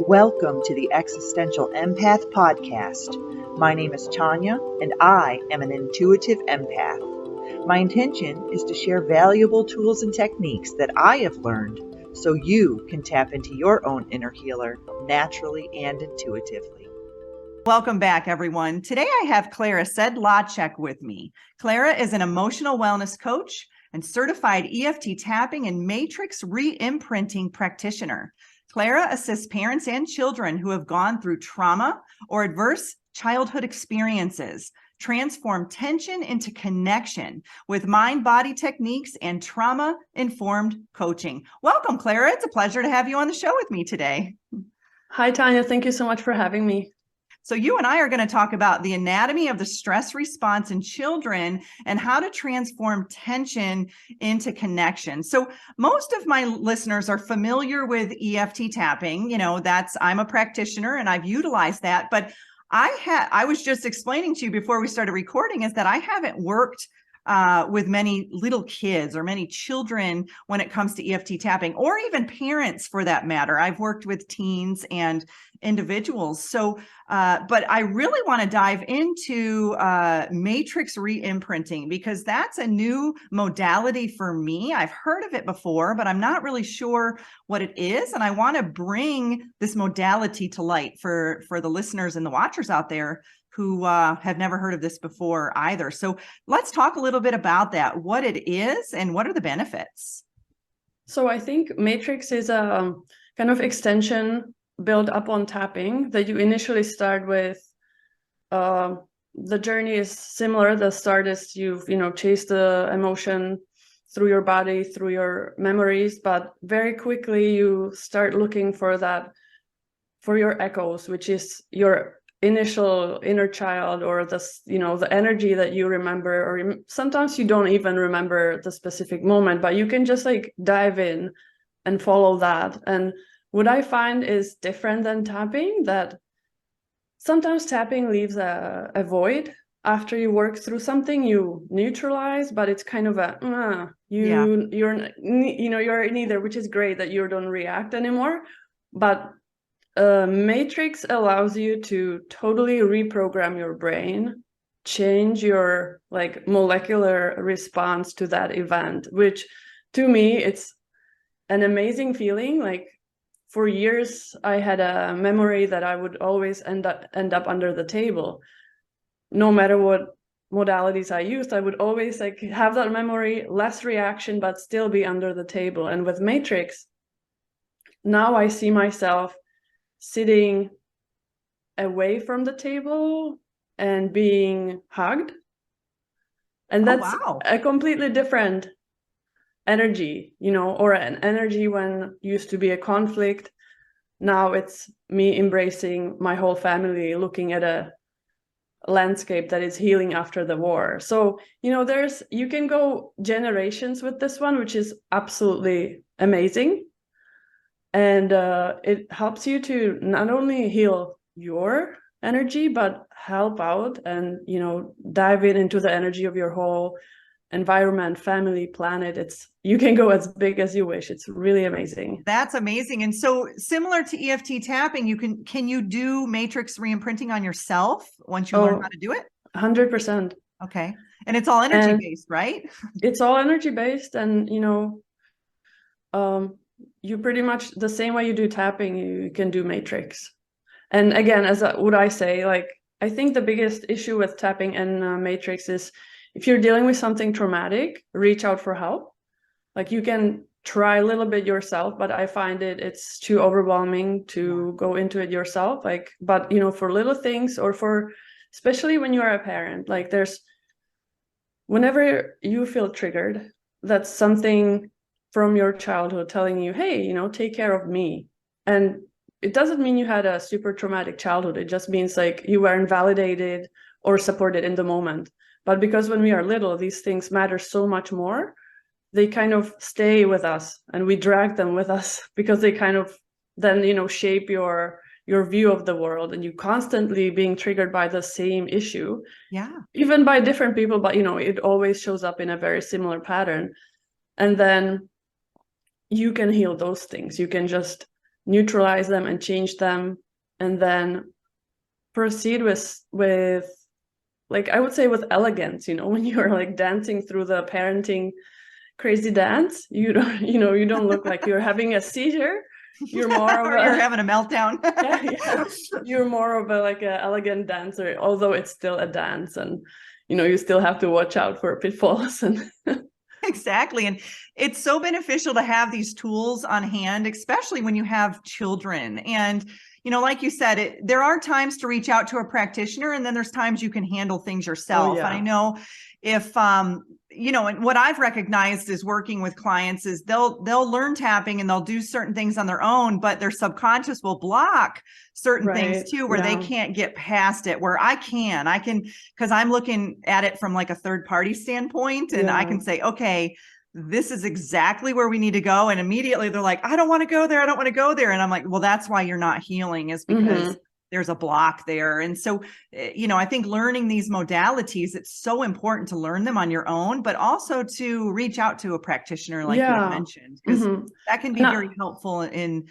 Welcome to the Existential Empath Podcast. My name is Tanya, and I am an intuitive empath. My intention is to share valuable tools and techniques that I have learned so you can tap into your own inner healer naturally and intuitively. Welcome back, everyone. Today I have Klara Sedlacek with me. Klara is an emotional wellness coach and certified EFT tapping and matrix reimprinting practitioner. Klara assists parents and children who have gone through trauma or adverse childhood experiences, transform tension into connection with mind-body techniques and trauma-informed coaching. Welcome, Klara. It's a pleasure to have you on the show with me today. Hi, Tanya. Thank you so much for having me. So you and I are going to talk about the anatomy of the stress response in children and how to transform tension into connection. So most of my listeners are familiar with EFT tapping. You know, I'm a practitioner and I've utilized that. But I was just explaining to you before we started recording is that I haven't worked with many little kids or many children when it comes to EFT tapping, or even parents for that matter. I've worked with teens and individuals. So, but I really want to dive into matrix reimprinting because that's a new modality for me. I've heard of it before, but I'm not really sure what it is. And I want to bring this modality to light for the listeners and the watchers out there who have never heard of this before either. So let's talk a little bit about that, what it is and what are the benefits. So I think matrix is a kind of extension built up on tapping that you initially start with. The journey is similar. The start is you've chase the emotion through your body, through your memories, but very quickly you start looking for your echoes, which is your initial inner child, or the energy that you remember, or sometimes you don't even remember the specific moment, but you can just dive in and follow that. And what I find is different than tapping, that sometimes tapping leaves a void after you work through something. You neutralize, but it's kind of you're neither, which is great that you don't react anymore. But matrix allows you to totally reprogram your brain, change your molecular response to that event, which to me, it's an amazing feeling. For years, I had a memory that I would always end up under the table. No matter what modalities I used, I would always have that memory, less reaction, but still be under the table. And with matrix, now I see myself sitting away from the table and being hugged. And that's a completely different energy, or an energy when used to be a conflict. Now it's me embracing my whole family, looking at a landscape that is healing after the war. So, you can go generations with this one, which is absolutely amazing. And it helps you to not only heal your energy, but help out and, dive into the energy of your whole environment, family, planet. You can go as big as you wish. It's really amazing. That's amazing. And so similar to EFT tapping, can you do matrix reimprinting on yourself once you learn how to do it? 100%. Okay. And it's all energy based, right? It's all energy based. And, you pretty much the same way you do tapping, you can do matrix. And again, what I say, I think the biggest issue with tapping and matrix is if you're dealing with something traumatic, reach out for help. You can try a little bit yourself, but I find it's too overwhelming to go into it yourself. But for little things, or especially when you're a parent, whenever you feel triggered, that's something from your childhood telling you, hey, take care of me. And it doesn't mean you had a super traumatic childhood. It just means you weren't validated or supported in the moment. But because when we are little, these things matter so much more, they kind of stay with us and we drag them with us because they kind of then, shape your view of the world, and you constantly being triggered by the same issue. Yeah. Even by different people, but, it always shows up in a very similar pattern. And then you can heal those things. You can just neutralize them and change them, and then proceed with like, I would say with elegance, when you're like dancing through the parenting crazy dance, you don't look like you're having a seizure. You're more of you're having a meltdown. yeah. You're more of a elegant dancer, although it's still a dance, and you still have to watch out for pitfalls. And exactly. And it's so beneficial to have these tools on hand, especially when you have children. And like you said, there are times to reach out to a practitioner, and then there's times you can handle things yourself. And I know if, and what I've recognized is working with clients is they'll learn tapping and they'll do certain things on their own, but their subconscious will block certain things too, where they can't get past it, where I can, because I'm looking at it from like a third party standpoint, and I can say, okay, this is exactly where we need to go. And immediately they're like, I don't want to go there. I don't want to go there. And I'm like, well, that's why you're not healing, is because there's a block there. And so, I think learning these modalities, it's so important to learn them on your own, but also to reach out to a practitioner, like you mentioned, because that can be very helpful in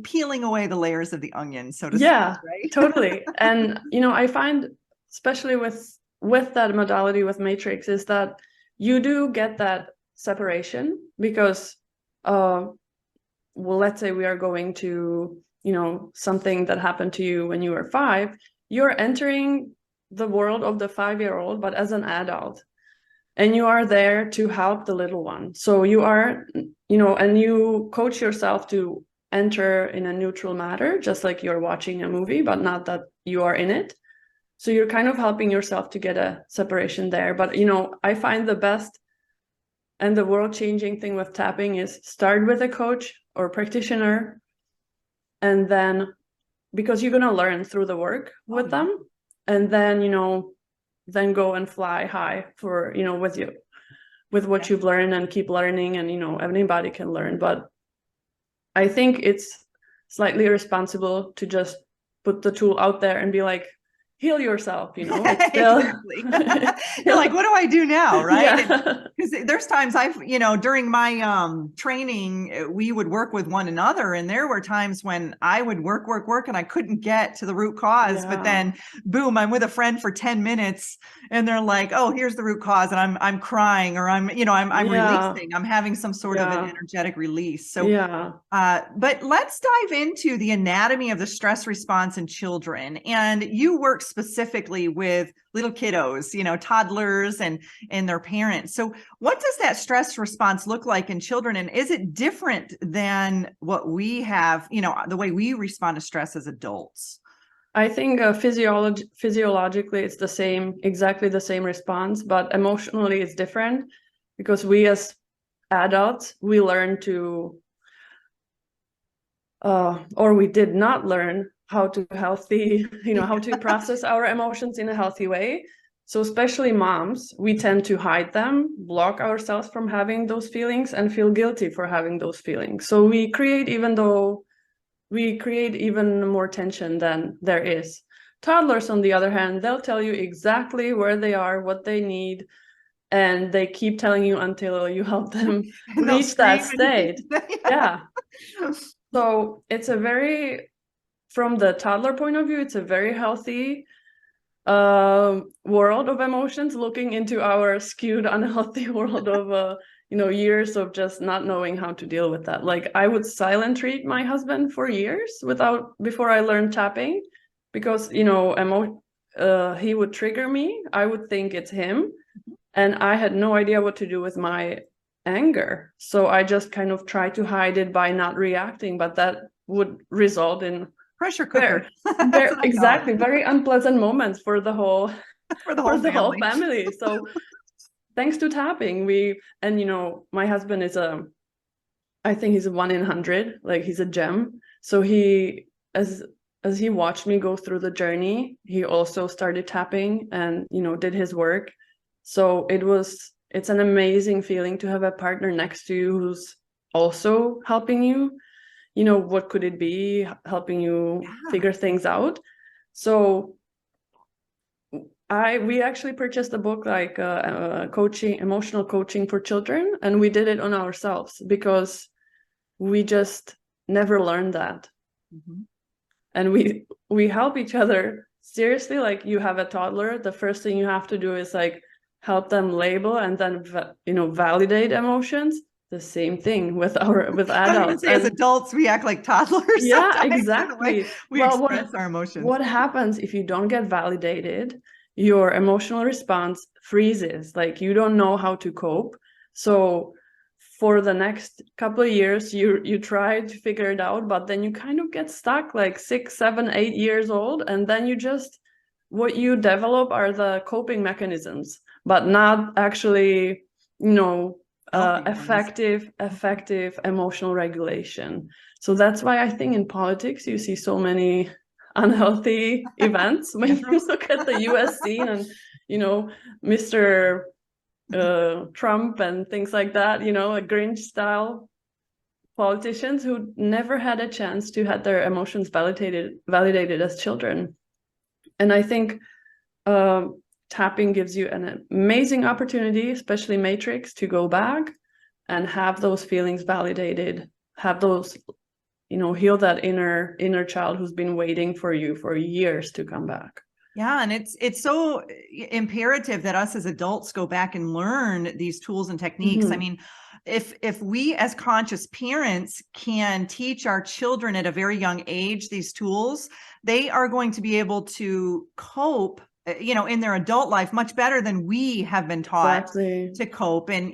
peeling away the layers of the onion, so to speak. Right? Totally. And, I find, especially with that modality with Matrix, is that you do get that separation, because let's say we are going to something that happened to you when you were 5, you're entering the world of the 5-year-old, but as an adult, and you are there to help the little one. So you are, and you coach yourself to enter in a neutral matter, just like you're watching a movie, but not that you are in it. So you're kind of helping yourself to get a separation there. But I find the best and the world-changing thing with tapping is start with a coach or practitioner, and then, because you're going to learn through the work with them, and then, then go and fly high for, with what you've learned, and keep learning, and, anybody can learn. But I think it's slightly irresponsible to just put the tool out there and be like, heal yourself, it's still... Exactly. You're like, what do I do now? Right. Because there's times during my training, we would work with one another, and there were times when I would work and I couldn't get to the root cause, but then boom, I'm with a friend for 10 minutes and they're like, oh, here's the root cause. And I'm crying, or I'm releasing, I'm having some sort of an energetic release. So, but let's dive into the anatomy of the stress response in children. And you work specifically with little kiddos, toddlers and their parents. So what does that stress response look like in children? And is it different than what we have, the way we respond to stress as adults? I think physiologically it's exactly the same response, but emotionally it's different, because we as adults, we learn to, or we did not learn how to how to process our emotions in a healthy way. So especially moms, we tend to hide them, block ourselves from having those feelings, and feel guilty for having those feelings. So we create even more tension than there is. Toddlers, on the other hand, they'll tell you exactly where they are, what they need, and they keep telling you until you help them reach that state. So it's from the toddler point of view, it's a very healthy world of emotions, looking into our skewed, unhealthy world of years of just not knowing how to deal with that. Like, I would silent treat my husband for years before I learned tapping, because he would trigger me. I would think it's him, and I had no idea what to do with my anger. So I just kind of tried to hide it by not reacting, but that would result in pressure cooker. Exactly, very unpleasant moments for the whole whole family. So thanks to tapping, my husband is I think he's a 1 in 100, like he's a gem. So as he watched me go through the journey, he also started tapping and did his work. So it's an amazing feeling to have a partner next to you who's also helping you. What could it be, helping you figure things out. So we actually purchased a book, like emotional coaching for children, and we did it on ourselves, because we just never learned that. Mm-hmm. And we help each other. Seriously, like you have a toddler, the first thing you have to do is like help them label and then validate emotions. The same thing with adults. I was going to say, as adults, we act like toddlers. Yeah, exactly. We express our emotions. What happens if you don't get validated? Your emotional response freezes. Like you don't know how to cope. So for the next couple of years, you try to figure it out, but then you kind of get stuck like 6, 7, 8 years old, and then what you develop are the coping mechanisms, but not actually, effective emotional regulation. So that's why I think in politics you see so many unhealthy events when you look at the US scene and Mr. Trump and things like that, like Grinch style politicians who never had a chance to have their emotions validated as children. And I think tapping gives you an amazing opportunity, especially Matrix, to go back and have those feelings validated, have those, heal that inner child who's been waiting for you for years to come back. Yeah, and it's so imperative that us as adults go back and learn these tools and techniques. Mm-hmm. I mean, if we as conscious parents can teach our children at a very young age these tools, they are going to be able to cope, in their adult life much better than we have been taught to cope. And,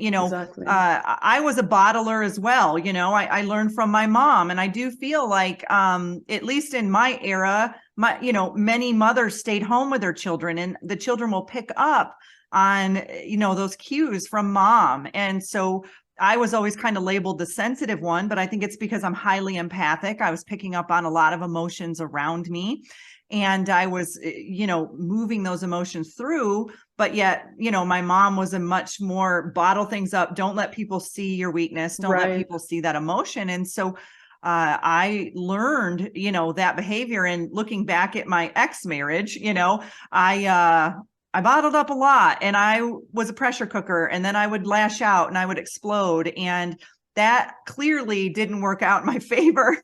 I was a bottler as well. I learned from my mom, and I do feel like, at least in my era, many mothers stayed home with their children, and the children will pick up on, those cues from mom. And so I was always kind of labeled the sensitive one, but I think it's because I'm highly empathic. I was picking up on a lot of emotions around me, and I was, moving those emotions through. But yet, my mom was a much more bottle things up. Don't let people see your weakness. Don't let people see that emotion. And so I learned, that behavior. And looking back at my ex-marriage, I bottled up a lot, and I was a pressure cooker, and then I would lash out and I would explode. And that clearly didn't work out in my favor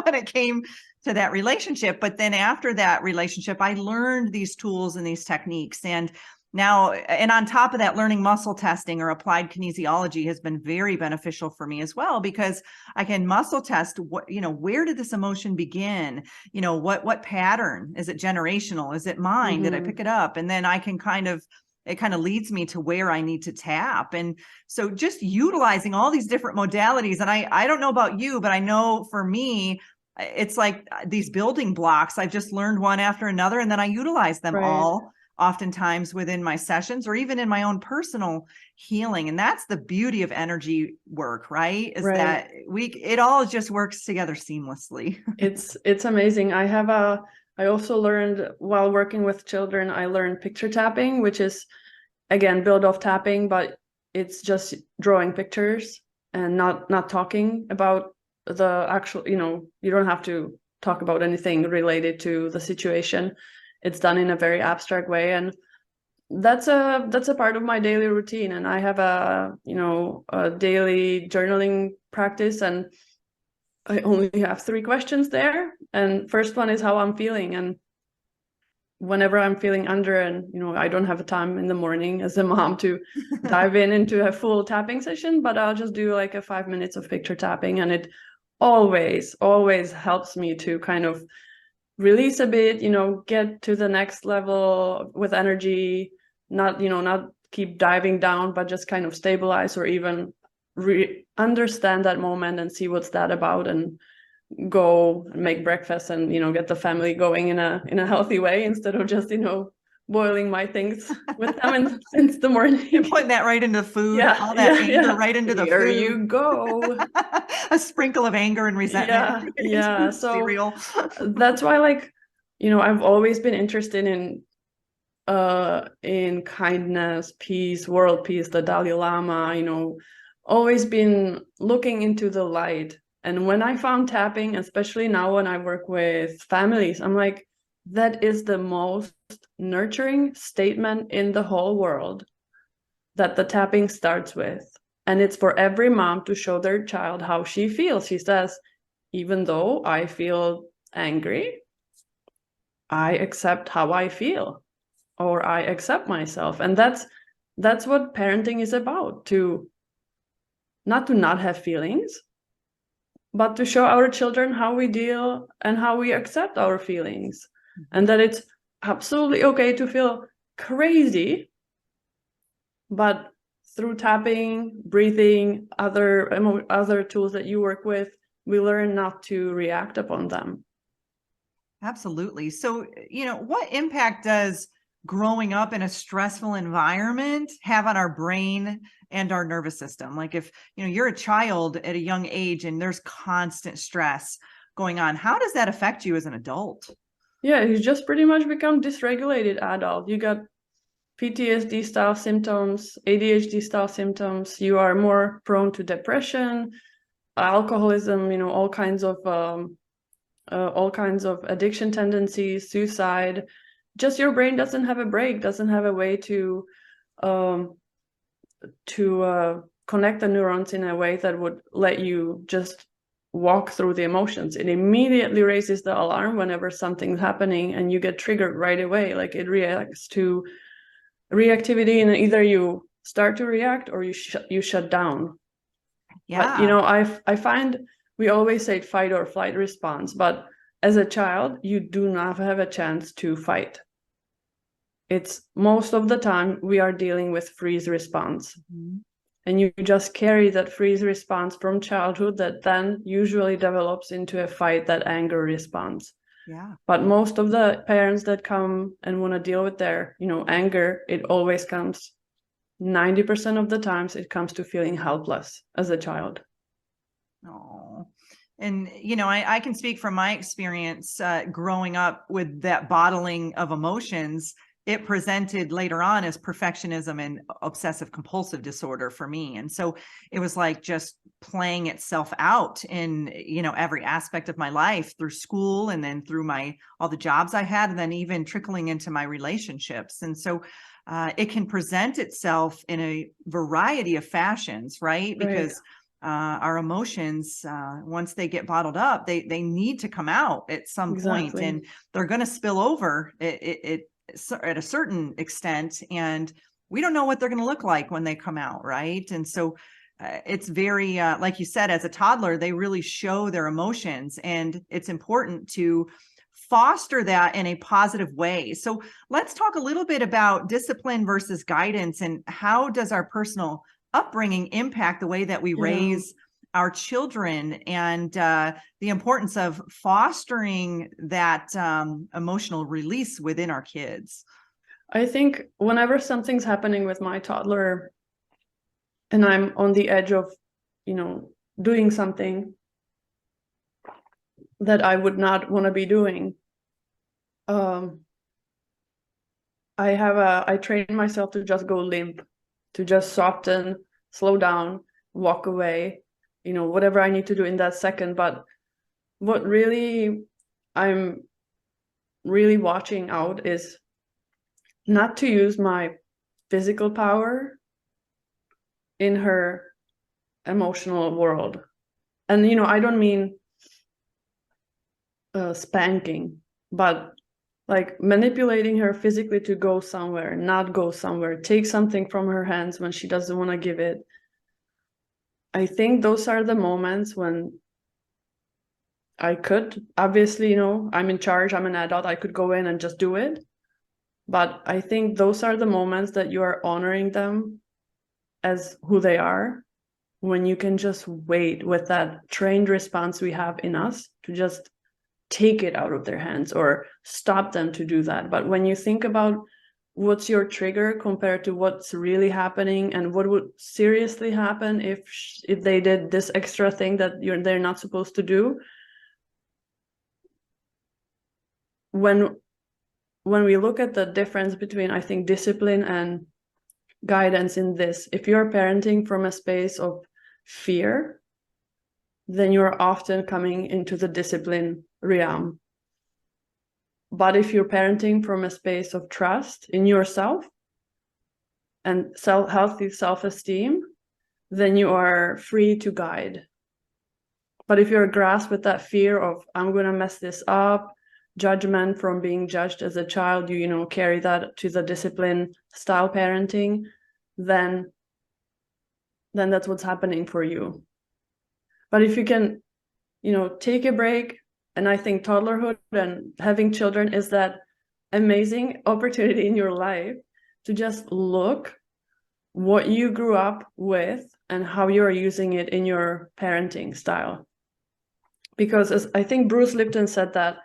when it came to that relationship. But then after that relationship, I learned these tools and these techniques. And now, and on top of that, learning muscle testing or applied kinesiology has been very beneficial for me as well, because I can muscle test where did this emotion begin? What pattern? Is it generational? Is it mine? Mm-hmm. Did I pick it up? And then I can it kind of leads me to where I need to tap. And so just utilizing all these different modalities. And I don't know about you, but I know for me, it's like these building blocks. I've just learned one after another, and then I utilize them all oftentimes within my sessions or even in my own personal healing. And that's the beauty of energy work, right? That it all just works together seamlessly. It's amazing. I also learned while working with children, I learned picture tapping, which is again, build off tapping, but it's just drawing pictures and not talking about the actual, you don't have to talk about anything related to the situation. It's done in a very abstract way, and that's a part of my daily routine. And I have a daily journaling practice, and I only have 3 questions there. And first one is how I'm feeling, and whenever I'm feeling under, and I don't have a time in the morning as a mom to dive into a full tapping session, but I'll just do like a 5 minutes of picture tapping, and it always helps me to kind of release a bit, get to the next level with energy, not keep diving down, but just kind of stabilize, or even understand that moment and see what's that about, and go and make breakfast and get the family going in a healthy way, instead of just boiling my things with them since the morning. You're putting that right into food, all that anger right into the Here food. you go. A sprinkle of anger and resentment. Yeah. So cereal. That's why, I've always been interested in kindness, peace, world peace, the Dalai Lama, always been looking into the light. And when I found tapping, especially now when I work with families, I'm like, that is the most nurturing statement in the whole world that the tapping starts with. And it's for every mom to show their child how she feels. She says, even though I feel angry, I accept how I feel, or I accept myself. And that's what parenting is about, to not have feelings, but to show our children how we deal and how we accept our feelings, and that it's absolutely okay to feel crazy, but through tapping, breathing, other tools that you work with, we learn not to react upon them. Absolutely. So, what impact does growing up in a stressful environment have on our brain and our nervous system? Like if, you're a child at a young age and there's constant stress going on, how does that affect you as an adult? Yeah, you just pretty much become dysregulated adult. You got PTSD style symptoms, ADHD style symptoms. You are more prone to depression, alcoholism, all kinds of addiction tendencies, suicide. Just your brain doesn't have a break, doesn't have a way to connect the neurons in a way that would let you just walk through the emotions. It immediately raises the alarm whenever something's happening, and you get triggered right away. Like it reacts to reactivity, and either you start to react or you shut down. Yeah. But, I find we always say fight or flight response, but as a child, you do not have a chance to fight. It's most of the time we are dealing with freeze response. Mm-hmm. And you just carry that freeze response from childhood that then usually develops into a fight, that anger response. Yeah. But most of the parents that come and want to deal with their, anger, it always comes, 90% of the times it comes to feeling helpless as a child. Oh, and, I can speak from my experience growing up with that bottling of emotions. It presented later on as perfectionism and obsessive compulsive disorder for me. And so it was like just playing itself out in, every aspect of my life, through school and then through all the jobs I had, and then even trickling into my relationships. And so it can present itself in a variety of fashions, right? Because our emotions, once they get bottled up, they need to come out at some point, and they're going to spill over at a certain extent, and we don't know what they're going to look like when they come out, right? And so it's very, like you said, as a toddler, they really show their emotions, and it's important to foster that in a positive way. So let's talk a little bit about discipline versus guidance, and how does our personal upbringing impact the way that we raise our children, and the importance of fostering that emotional release within our kids. I think whenever something's happening with my toddler and I'm on the edge of, doing something that I would not want to be doing, I train myself to just go limp, to just soften, slow down, walk away, whatever I need to do in that second. But what really I'm really watching out is not to use my physical power in her emotional world. And, I don't mean spanking, but like manipulating her physically to go somewhere, not go somewhere, take something from her hands when she doesn't want to give it. I think those are the moments when I could, obviously, I'm in charge, I'm an adult, I could go in and just do it. But I think those are the moments that you are honoring them as who they are, when you can just wait with that trained response we have in us to just take it out of their hands or stop them to do that. But when you think about what's your trigger compared to what's really happening, and what would seriously happen if they did this extra thing that they're not supposed to do, when we look at the difference between, I think, discipline and guidance in this, if you're parenting from a space of fear, then you're often coming into the discipline realm. But if you're parenting from a space of trust in yourself and healthy self-esteem, then you are free to guide. But if you're grasped with that fear of, I'm going to mess this up, judgment from being judged as a child, you carry that to the discipline style parenting, then that's what's happening for you. But if you can, take a break, and I think toddlerhood and having children is that amazing opportunity in your life to just look what you grew up with and how you're using it in your parenting style. Because as I think Bruce Lipton said that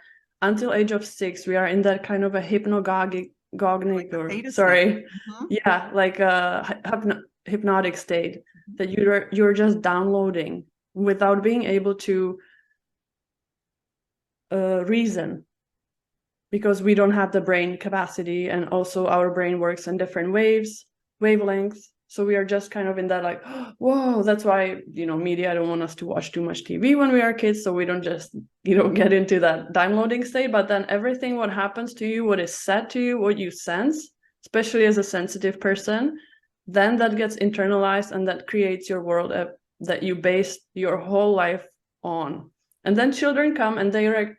until age of 6, we are in that kind of a hypnagogic hypnotic state that you're just downloading without being able to reason, because we don't have the brain capacity, and also our brain works in different wavelengths. So we are just kind of in that like, whoa, that's why, media don't want us to watch too much TV when we are kids. So we don't just, get into that downloading state. But then everything what happens to you, what is said to you, what you sense, especially as a sensitive person, then that gets internalized, and that creates your world that you base your whole life on. And then children come and they're like,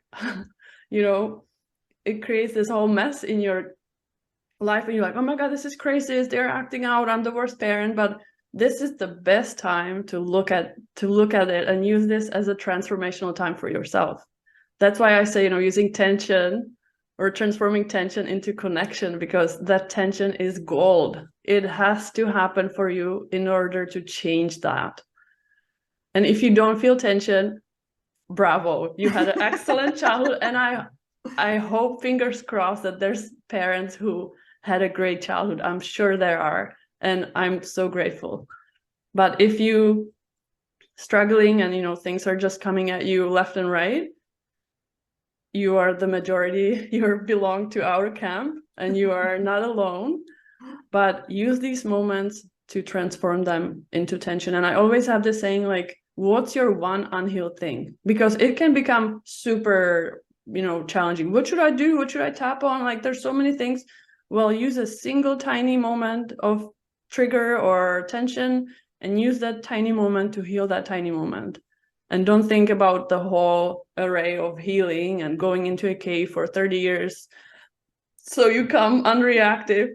it creates this whole mess in your life, and you're like, oh my God, this is crazy, they're acting out, I'm the worst parent. But this is the best time to look at it and use this as a transformational time for yourself. That's why I say, using tension or transforming tension into connection, because that tension is gold. It has to happen for you in order to change that. And if you don't feel tension, bravo, you had an excellent childhood. And I hope, fingers crossed, that there's parents who had a great childhood. I'm sure there are, and I'm so grateful. But if you struggling and things are just coming at you left and right, you are the majority. You belong to our camp, and you are not alone. But use these moments to transform them into tension. And I always have this saying, like, what's your one unhealed thing? Because it can become super, challenging. What should I do? What should I tap on? Like, there's so many things. Well, use a single tiny moment of trigger or tension, and use that tiny moment to heal that tiny moment. And don't think about the whole array of healing and going into a cave for 30 years so you come unreactive.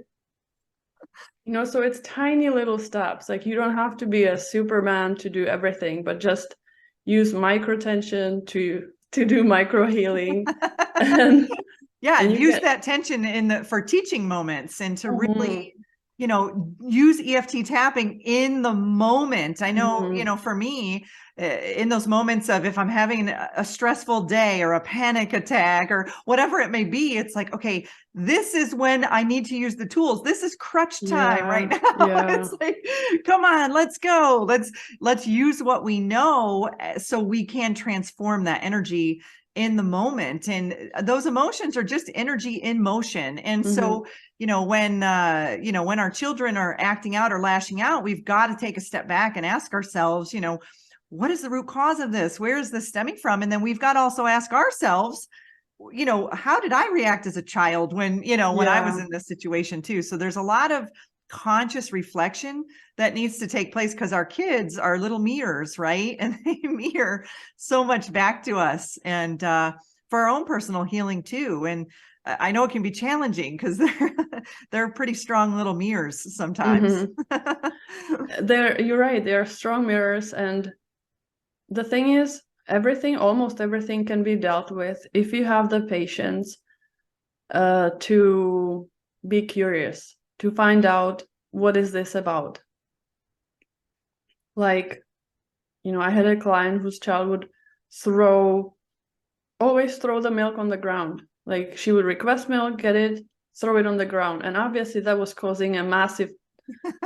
So it's tiny little steps. Like, you don't have to be a Superman to do everything, but just use micro tension to do micro healing. and use that tension for teaching moments, and to really, use EFT tapping in the moment. I know, for me, in those moments of, if I'm having a stressful day or a panic attack or whatever it may be, it's like, okay, this is when I need to use the tools. This is crutch time right now. Yeah. It's like, come on, let's go. Let's use what we know so we can transform that energy in the moment. And those emotions are just energy in motion. And so, when our children are acting out or lashing out, we've got to take a step back and ask ourselves, what is the root cause of this? Where is this stemming from? And then we've got to also ask ourselves, how did I react as a child when I was in this situation too? So there's a lot of conscious reflection that needs to take place, because our kids are little mirrors, right? And they mirror so much back to us, and for our own personal healing too. And I know it can be challenging because they're pretty strong little mirrors sometimes. You're right. They are strong mirrors. And the thing is, almost everything can be dealt with if you have the patience to be curious, to find out, what is this about? Like, I had a client whose child would always throw the milk on the ground. Like, she would request milk, get it, throw it on the ground. And obviously that was causing a massive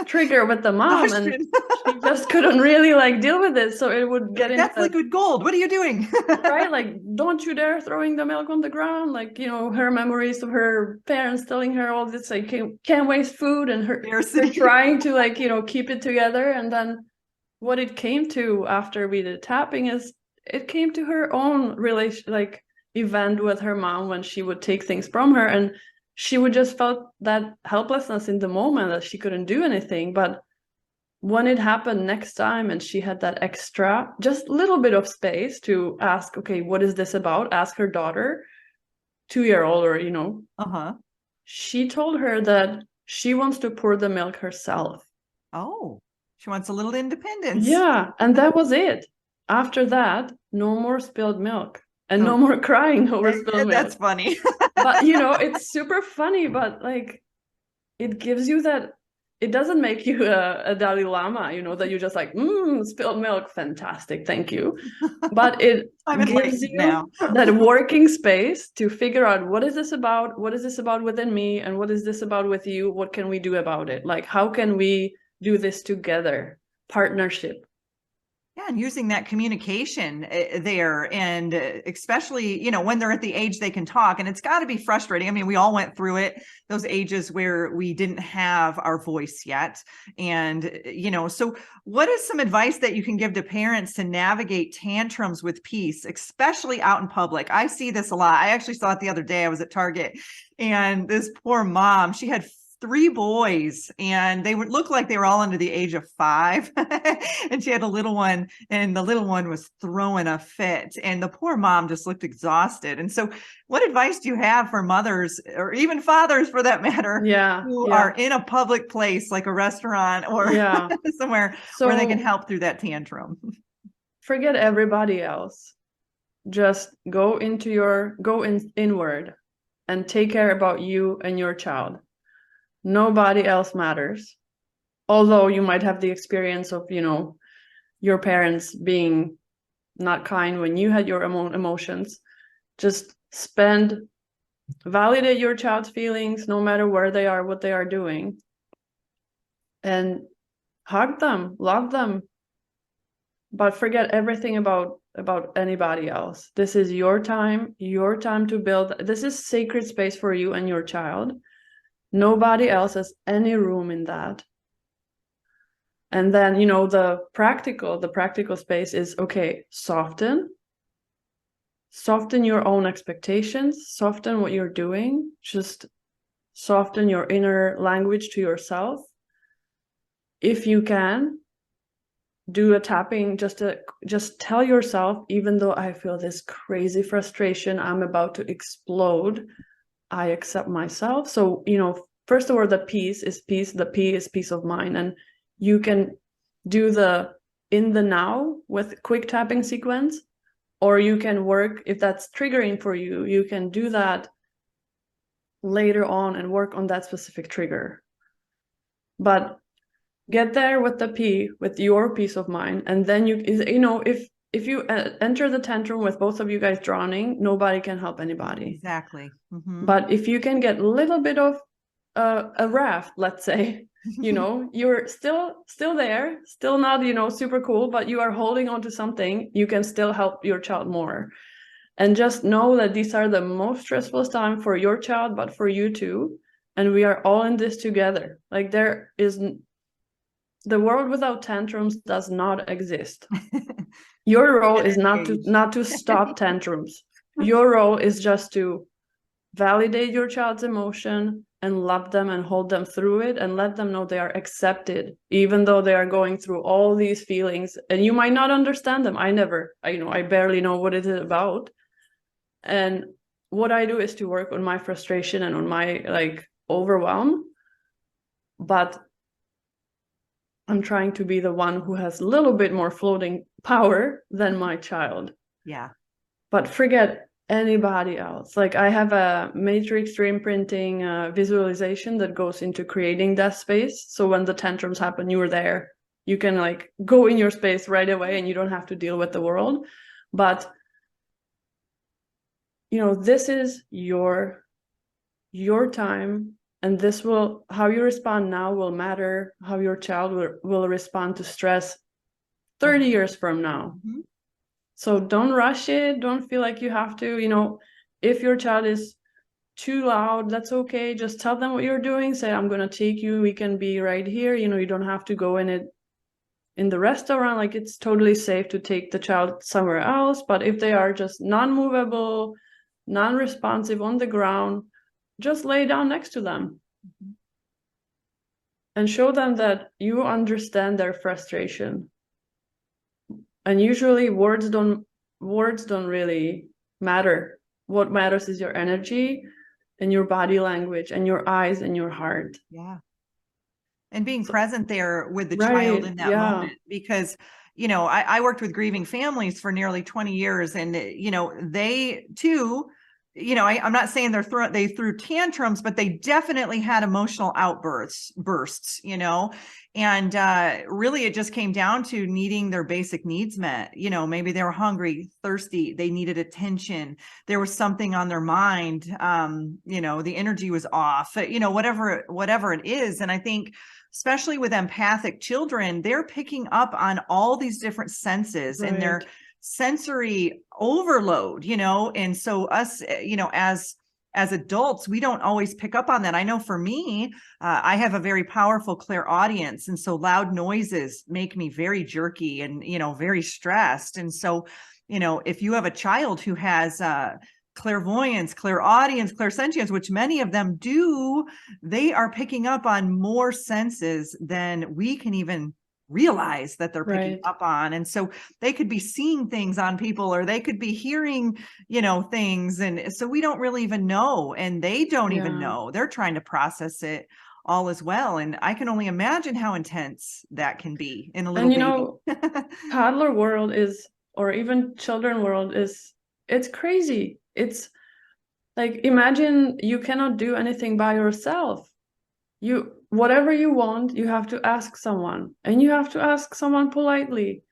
trigger with the mom, and she just couldn't really deal with it. So it would get into that's liquid gold. What are you doing? Right? Like, don't you dare throwing the milk on the ground. Like, her memories of her parents telling her all this, like, can't waste food, and her trying to keep it together. And then what it came to after we did tapping is, it came to her own event with her mom, when she would take things from her, and she would just felt that helplessness in the moment, that she couldn't do anything. But when it happened next time and she had that extra, just little bit of space to ask, okay, what is this about? Ask her daughter, 2-year-old, or, she told her that she wants to pour the milk herself. Oh, she wants a little independence. Yeah, and that was it. After that, no more spilled milk and no more crying over spilled milk. That's funny. But, it's super funny, but like, it gives you that, it doesn't make you a Dalai Lama, that you just like, spilled milk, fantastic, thank you. But it gives you that working space to figure out, what is this about? What is this about within me? And what is this about with you? What can we do about it? Like, how can we do this together? Partnership. Yeah, and using that communication there, and especially, when they're at the age they can talk, and it's got to be frustrating. I mean, we all went through it, those ages where we didn't have our voice yet. And, so what is some advice that you can give to parents to navigate tantrums with peace, especially out in public? I see this a lot. I actually saw it the other day. I was at Target, and this poor mom, she had 3 boys, and they would look like they were all under the age of 5. And she had a little one, and the little one was throwing a fit, and the poor mom just looked exhausted. And so what advice do you have for mothers, or even fathers for that matter, who are in a public place like a restaurant or somewhere where they can help through that tantrum? Forget everybody else. Just go inward and take care about you and your child. Nobody else matters. Although you might have the experience of, your parents being not kind when you had your emotions. Just validate your child's feelings, no matter where they are, what they are doing. And hug them, love them. But forget everything about anybody else. This is your time to build. This is sacred space for you and your child. Nobody else has any room in that. And then, the practical space is, okay, soften your own expectations, soften what you're doing, just soften your inner language to yourself. If you can, do a tapping, just tell yourself, even though I feel this crazy frustration, I'm about to explode, I accept myself. So, first of all, the peace is peace. The P is peace of mind. And you can do the in the now with quick tapping sequence, or you can work, if that's triggering for you, you can do that later on and work on that specific trigger. But get there with the P, with your peace of mind. And then if you enter the tantrum with both of you guys drowning, nobody can help anybody. Exactly. Mm-hmm. But if you can get a little bit of a raft, let's say, you're still there, still not, super cool, but you are holding on to something, you can still help your child more. And just know that these are the most stressful time for your child, but for you too. And we are all in this together. Like, the world without tantrums does not exist. Your role is not to stop tantrums. Your role is just to validate your child's emotion and love them and hold them through it and let them know they are accepted, even though they are going through all these feelings. And you might not understand them. I barely know what it is about. And what I do is to work on my frustration and on my overwhelm. But I'm trying to be the one who has a little bit more floating power than my child. Yeah. But forget anybody else. Like, I have a matrix reimprinting visualization that goes into creating that space. So when the tantrums happen, you're there. You can go in your space right away and you don't have to deal with the world. But, this is your time. And how you respond now will matter how your child will respond to stress 30 years from now. Mm-hmm. So don't rush it. Don't feel like you have to, if your child is too loud, that's okay. Just tell them what you're doing. Say, I'm going to take you. We can be right here. You don't have to go in the restaurant. It's totally safe to take the child somewhere else. But if they are just non-movable, non-responsive on the ground, just lay down next to them. and show them that you understand their frustration. And usually words don't really matter. What matters is your energy and your body language and your eyes and your heart. Yeah. And being present there with the Right, child in that yeah. moment, because, you know, I worked with grieving families for nearly 20 years, and, you know, they too, you know, I'm not saying they threw tantrums, but they definitely had emotional bursts, you know, and really it just came down to needing their basic needs met. You know, maybe they were hungry, thirsty, they needed attention, there was something on their mind, you know, the energy was off, you know, whatever it is. And I think, especially with empathic children, they're picking up on all these different senses, and they're sensory overload, you know. And so us, you know, as adults, we don't always pick up on that. I know for me, I have a very powerful clairaudience, and so loud noises make me very jerky and, you know, very stressed. And so, you know, if you have a child who has clairvoyance, clairaudience, clairsentience, which many of them do, they are picking up on more senses than we can even realize that they're picking up on. And so they could be seeing things on people, or they could be hearing, you know, things. And so we don't really even know, and they don't even know. They're trying to process it all as well. And I can only imagine how intense that can be in a little baby. Know, toddler world is, or even children world is, it's crazy. It's like, imagine you cannot do anything by yourself. Whatever you want, you have to ask someone, and you have to ask someone politely.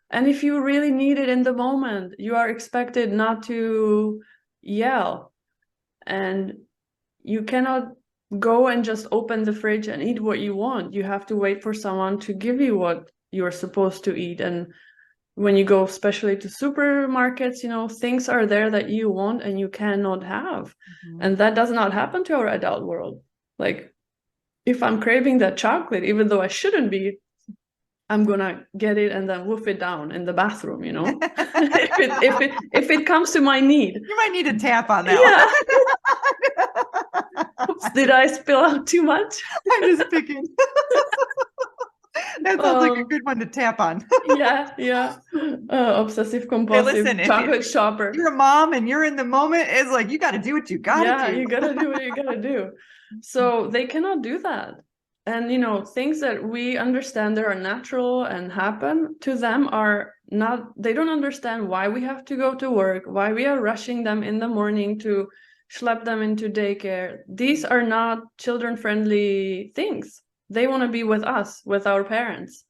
And if you really need it in the moment, you are expected not to yell. And you cannot go and just open the fridge and eat what you want. You have to wait for someone to give you what you're supposed to eat. And when you go especially to supermarkets, you know, things are there that you want and you cannot have. And that does not happen to our adult world. Like, if I'm craving that chocolate, even though I shouldn't be, I'm gonna get it and then wolf it down in the bathroom, you know. if it comes to my need. You might need a tap on that one. Oops, did I spill out too much? I'm just picking. That sounds like a good one to tap on. Yeah. Obsessive compulsive chocolate shopper. You're a mom and you're in the moment. It's like, you got to do what you got to do. You got to do what you got to do. So they cannot do that. And, you know, things that we understand that are natural and happen to them are not, they don't understand why we have to go to work, why we are rushing them in the morning to schlep them into daycare. These are not children-friendly things. They want to be with us, with our parents.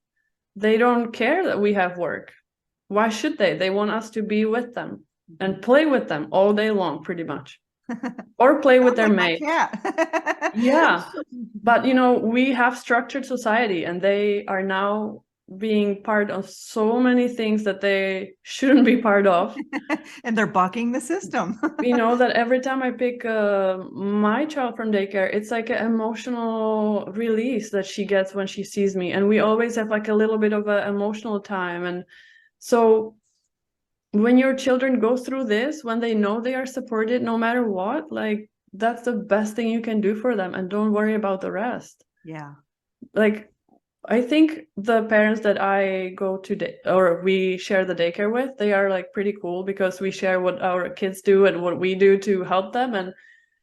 They don't care that we have work. Why should they? They want us to be with them and play with them all day long, pretty much. Or play with their mate. Yeah. But, you know, we have structured society, and they are now being part of so many things that they shouldn't be part of. And they're bucking the system. You know, that every time I pick my child from daycare, it's like an emotional release that she gets when she sees me. And we always have like a little bit of an emotional time. And so when your children go through this, when they know they are supported no matter what, like, that's the best thing you can do for them, and don't worry about the rest. Yeah. Like, I think the parents that I go to or we share the daycare with, they are like pretty cool, because we share what our kids do and what we do to help them. And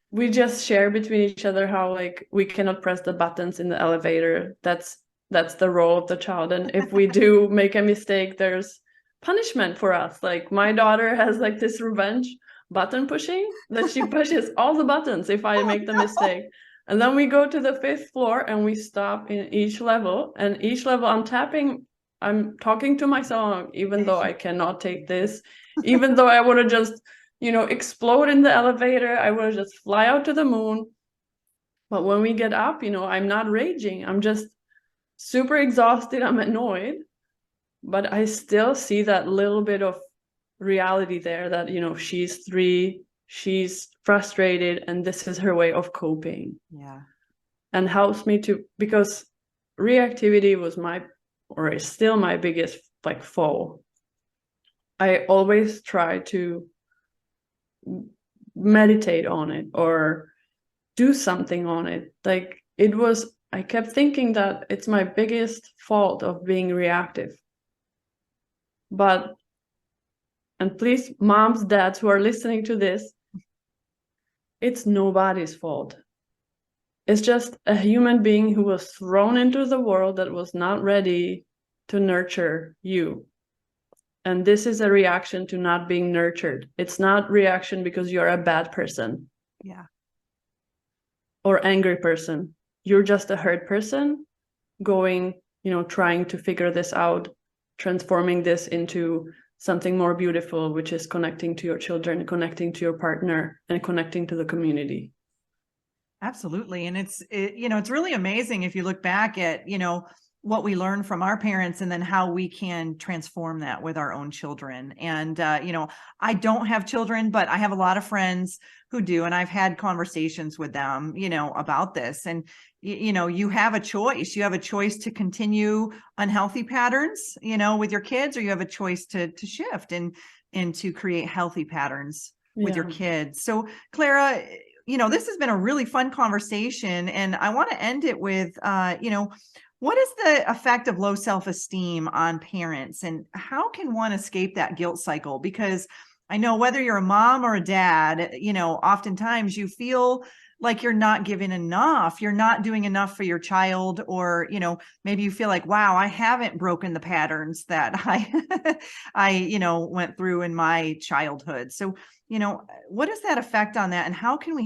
we just share between each other how, like, we cannot press the buttons in the elevator. That's the role of the child. And if we do make a mistake, there's punishment for us. Like, my daughter has like this revenge button pushing that she pushes all the buttons if I make the mistake. And then we go to the 5th floor and we stop in each level. And each level I'm talking to myself, even though I cannot take this, even though I want to just, you know, explode in the elevator, I want to just fly out to the moon. But when we get up, you know, I'm not raging. I'm just super exhausted. I'm annoyed. But I still see that little bit of reality there, that, you know, she's 3, she's frustrated, and this is her way of coping. Yeah. And helps me to, because reactivity was or is still my biggest like foe. I always try to meditate on it or do something on it. Like, it was I kept thinking that it's my biggest fault of being reactive. But, and please, moms, dads who are listening to this, it's nobody's fault. It's just a human being who was thrown into the world that was not ready to nurture you. And this is a reaction to not being nurtured. It's not reaction because you're a bad person. Yeah. Or angry person. You're just a hurt person going, trying to figure this out, transforming this into something more beautiful, which is connecting to your children, connecting to your partner, and connecting to the community. Absolutely. And it's really amazing if you look back at, what we learned from our parents and then how we can transform that with our own children. And, I don't have children, but I have a lot of friends who do. And I've had conversations with them, about this. And, you have a choice. You have a choice to continue unhealthy patterns, with your kids, or you have a choice to shift and to create healthy patterns with your kids. So Klara, this has been a really fun conversation, and I want to end it with, what is the effect of low self-esteem on parents, and how can one escape that guilt cycle? Because I know whether you're a mom or a dad, oftentimes you feel like you're not giving enough, you're not doing enough for your child, or, maybe you feel like, wow, I haven't broken the patterns that I went through in my childhood. So, what is that effect on that, and how can we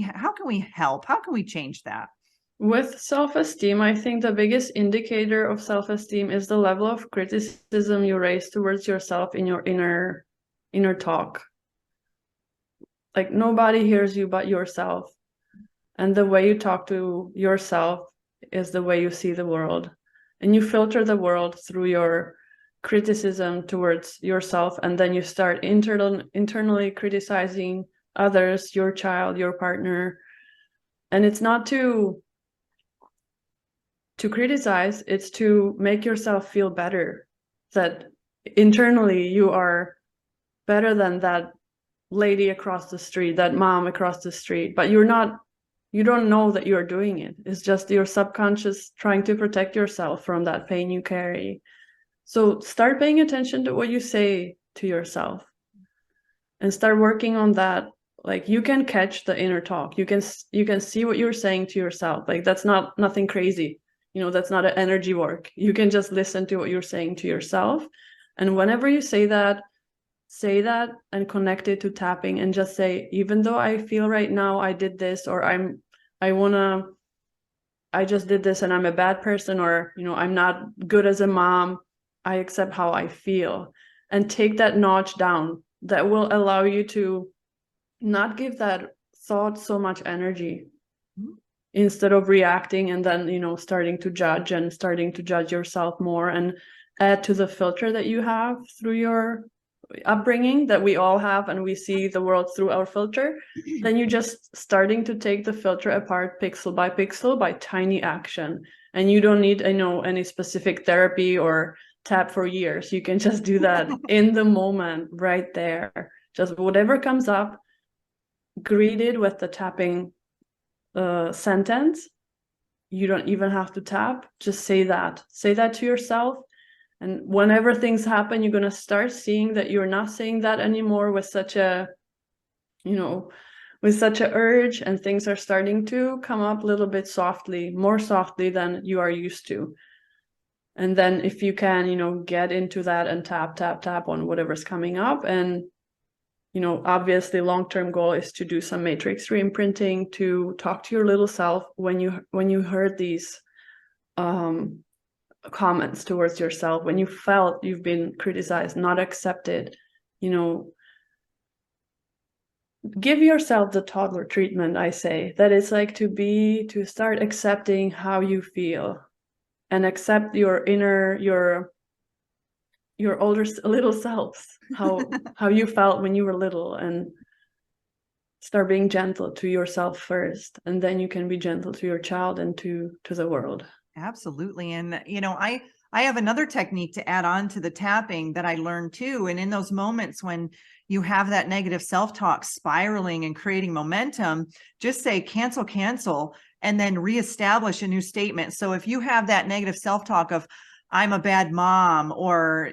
help? How can we change that? With self-esteem, I think the biggest indicator of self-esteem is the level of criticism you raise towards yourself in your inner talk. Like, nobody hears you but yourself. And the way you talk to yourself is the way you see the world. And you filter the world through your criticism towards yourself, and then you start internally criticizing others, your child, your partner. And it's not to criticize, it's to make yourself feel better, that internally you are better than that lady across the street, that mom across the street, but you don't know that you're doing it. It's just your subconscious trying to protect yourself from that pain you carry. So start paying attention to what you say to yourself and start working on that. Like, you can catch the inner talk. You can see what you're saying to yourself. Like, that's nothing crazy. That's not an energy work. You can just listen to what you're saying to yourself. And whenever you say that and connect it to tapping, and just say, even though I feel right now I did this, or I just did this and I'm a bad person, or, I'm not good as a mom, I accept how I feel, and take that notch down. That will allow you to not give that thought so much energy. Instead of reacting and then, starting to judge yourself more, and add to the filter that you have through your upbringing, that we all have, and we see the world through our filter. Then you just starting to take the filter apart pixel by pixel by tiny action. And you don't need, any specific therapy or tap for years. You can just do that in the moment, right there. Just whatever comes up, greet it with the tapping sentence. You don't even have to tap, just say that to yourself. And whenever things happen, you're going to start seeing that you're not saying that anymore with such a urge, and things are starting to come up a little bit more softly than you are used to. And then if you can, get into that and tap on whatever's coming up. And obviously long-term goal is to do some matrix reimprinting, to talk to your little self when you heard these comments towards yourself, when you felt you've been criticized, not accepted. Give yourself the toddler treatment, I say. That is like to start accepting how you feel, and accept your inner, your older little selves, how you felt when you were little, and start being gentle to yourself first, and then you can be gentle to your child and to the world. Absolutely. And, I have another technique to add on to the tapping that I learned too. And in those moments when you have that negative self-talk spiraling and creating momentum, just say cancel, cancel, and then reestablish a new statement. So if you have that negative self-talk of I'm a bad mom, or,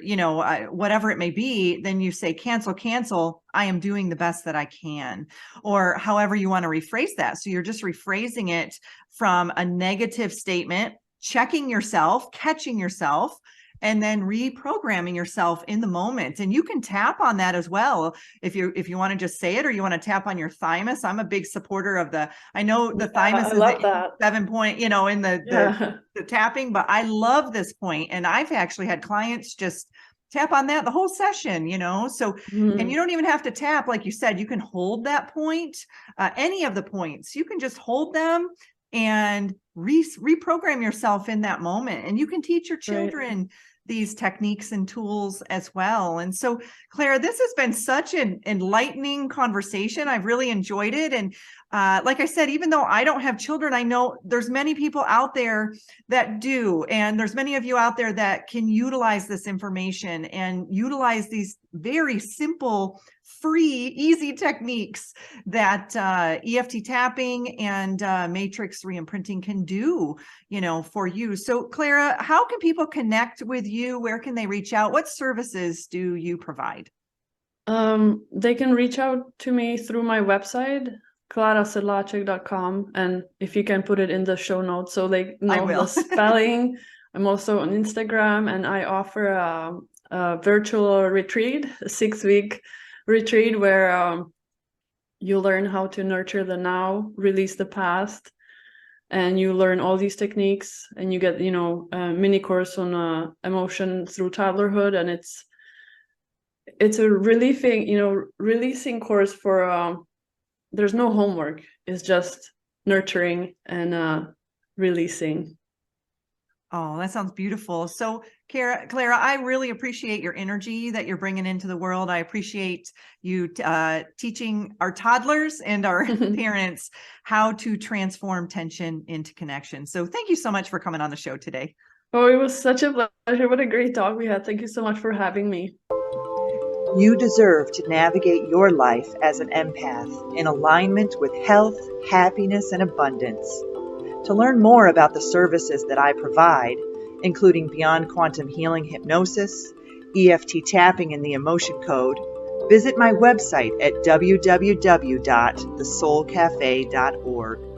whatever it may be, then you say cancel, cancel, I am doing the best that I can, or however you want to rephrase that. So you're just rephrasing it from a negative statement, checking yourself, catching yourself, and then reprogramming yourself in the moment. And you can tap on that as well. If you want to just say it, or you want to tap on your thymus. I'm a big supporter of I know the thymus is the 7 point, in the tapping, but I love this point. And I've actually had clients just tap on that the whole session, so, and you don't even have to tap. Like you said, you can hold that point, any of the points, you can just hold them and reprogram yourself in that moment. And you can teach your children these techniques and tools as well. And so, Klara, this has been such an enlightening conversation. I've really enjoyed it. And like I said, even though I don't have children, I know there's many people out there that do. And there's many of you out there that can utilize this information and utilize these very simple, free, easy techniques that EFT tapping and matrix reimprinting can do, for you. So, Klara, how can people connect with you? Where can they reach out? What services do you provide? They can reach out to me through my website, klarasedlacek.com, and if you can put it in the show notes so they know the spelling. I'm also on Instagram, and I offer a virtual retreat, a 6-week retreat where you learn how to nurture the now, release the past, and you learn all these techniques, and you get a mini course on emotion through toddlerhood, and it's a releasing course for there's no homework, it's just nurturing and releasing. Oh, that sounds beautiful. So, Klara, I really appreciate your energy that you're bringing into the world. I appreciate you teaching our toddlers and our parents how to transform tension into connection. So thank you so much for coming on the show today. Oh, it was such a pleasure. What a great talk we had. Thank you so much for having me. You deserve to navigate your life as an empath in alignment with health, happiness, and abundance. To learn more about the services that I provide, including Beyond Quantum Healing Hypnosis, EFT Tapping, and the Emotion Code, visit my website at www.thesoulcafe.org.